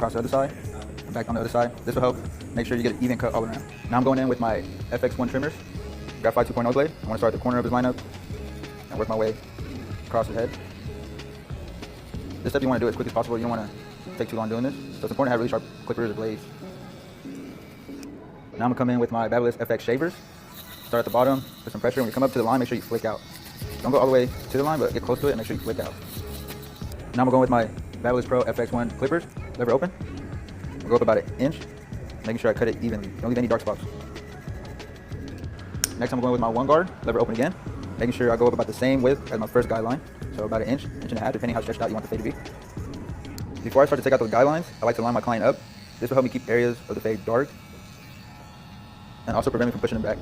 across the other side, and back on the other side. This will help make sure you get an even cut all around. Now I'm going in with my FX1 trimmers, Graphite 2.0 blade. I want to start at the corner of his lineup and work my way across his head. This step you want to do as quick as possible. You don't want to take too long doing this. So it's important to have really sharp clippers or blades. Now I'm going to come in with my Babyliss FX shavers. Start at the bottom, put some pressure. When you come up to the line, make sure you flick out. Don't go all the way to the line, but get close to it and make sure you flick out. Now I'm going with my Babyliss Pro FX1 clippers, lever open. I'll go up about an inch, making sure I cut it evenly. Don't leave any dark spots. Next I'm going with my one guard, lever open again, making sure I go up about the same width as my first guideline. So about an inch, inch and a half, depending how stretched out you want the fade to be. Before I start to take out those guidelines, I like to line my client up. This will help me keep areas of the fade dark and also prevent me from pushing them back.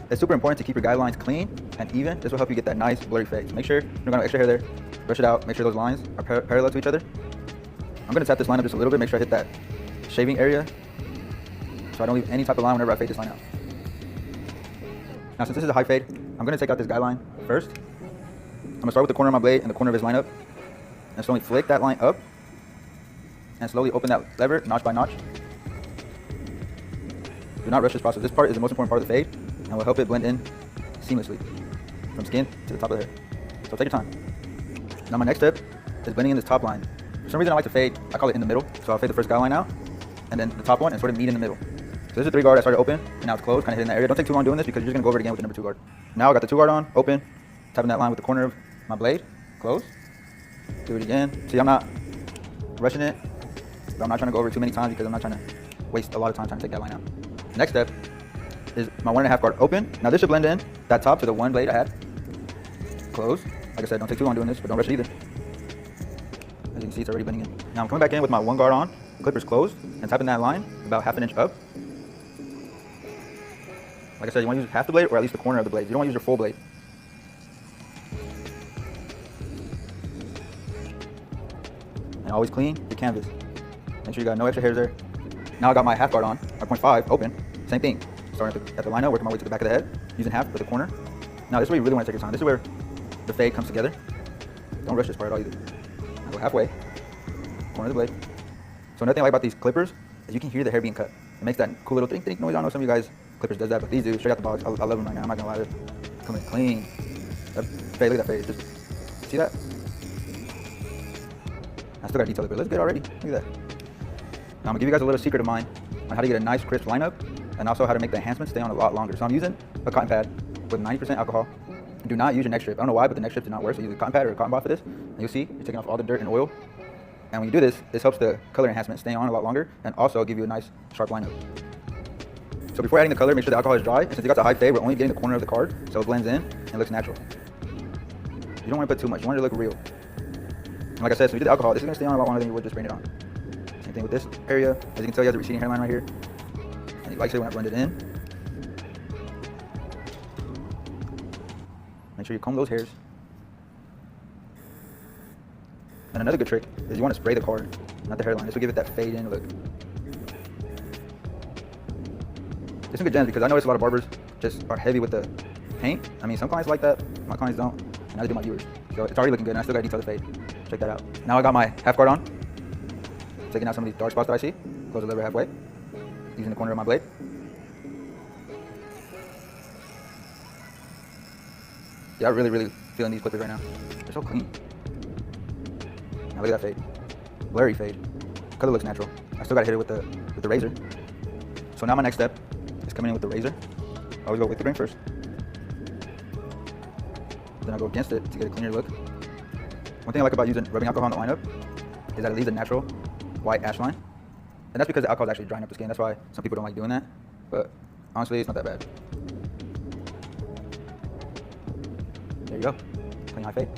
It's super important to keep your guidelines clean and even. This will help you get that nice blurry fade. So make sure you're going to have extra hair there, brush it out, make sure those lines are parallel to each other. I'm going to tap this line up just a little bit, make sure I hit that shaving area so I don't leave any type of line whenever I fade this line out. Now since this is a high fade, I'm going to take out this guideline first. I'm going to start with the corner of my blade and the corner of his lineup and slowly flick that line up and slowly open that lever notch by notch. Do not rush this process. This part is the most important part of the fade and will help it blend in seamlessly from skin to the top of the hair. So take your time. Now my next step is blending in this top line. For some reason I like to fade, I call it in the middle. So I'll fade the first guideline out and then the top one and sort of meet in the middle. So this is a 3 guard I started open and now it's closed, kind of hitting that area. Don't take too long doing this because you're just going to go over it again with the number 2 guard. Now I got the 2 guard on, open, tapping that line with the corner of my blade, close. Do it again. See, I'm not rushing it, but I'm not trying to go over it too many times because I'm not trying to waste a lot of time trying to take that line out. Next step is my 1.5 guard open. Now this should blend in that top to the one blade I had. Close. Like I said, don't take too long doing this, but don't rush it either. As you can see, it's already blending in. Now I'm coming back in with my 1 guard on, clippers closed, and tapping that line about ½ inch up. Like I said, you want to use half the blade or at least the corner of the blade. You don't want to use your full blade. And always clean your canvas. Make sure you got no extra hairs there. Now I got my half guard on, my 0.5 open. Same thing. Starting at the lineup, working my way to the back of the head, using half for the corner. Now this is where you really want to take your time. This is where the fade comes together. Don't rush this part at all either. Now go halfway, corner of the blade. So another thing I like about these clippers is you can hear the hair being cut. It makes that cool little think noise. I don't know some of you guys clippers does that, but these do straight out the box. I love them right now. I'm not gonna lie, they're coming clean. That fade, look at that fade. Just see that? I still got detail, but it looks good already. Look at that. Now I'm gonna give you guys a little secret of mine on how to get a nice crisp lineup and also how to make the enhancements stay on a lot longer. So I'm using a cotton pad with 90% alcohol. Do not use your neck strip. I don't know why, but the neck strip did not work. So use a cotton pad or a cotton ball for this. And you'll see you're taking off all the dirt and oil. And when you do this, this helps the color enhancement stay on a lot longer and also give you a nice sharp lineup. So before adding the color, make sure the alcohol is dry. And since you got the high fade, we're only getting the corner of the card, so it blends in and looks natural. You don't want to put too much. You want it to look real. And like I said, so we did the alcohol. This is going to stay on a lot longer than you would just spraying it on. Same thing with this area. As you can tell, you have the receding hairline right here. And like I said, when I blend it in, make sure you comb those hairs. And another good trick is you want to spray the card, not the hairline. This will give it that fade in look. There's some good gems because I notice a lot of barbers just are heavy with the paint. I mean, some clients like that, my clients don't, and neither do my viewers. So it's already looking good, and I still got to detail the fade. Check that out. Now I got my half guard on, taking out some of these dark spots that I see. Close the lever halfway, using the corner of my blade. Yeah, I'm really feeling these clippers right now. They're so clean. Now look at that fade. Blurry fade. Color looks natural. I still got to hit it with the razor. So now my next step is coming in with the razor. I always go with the grain first. Then I go against it to get a cleaner look. One thing I like about using rubbing alcohol on the lineup is that it leaves a natural white ash line. And that's because the alcohol is actually drying up the skin. That's why some people don't like doing that. But honestly, it's not that bad. There you go. Clean high fade.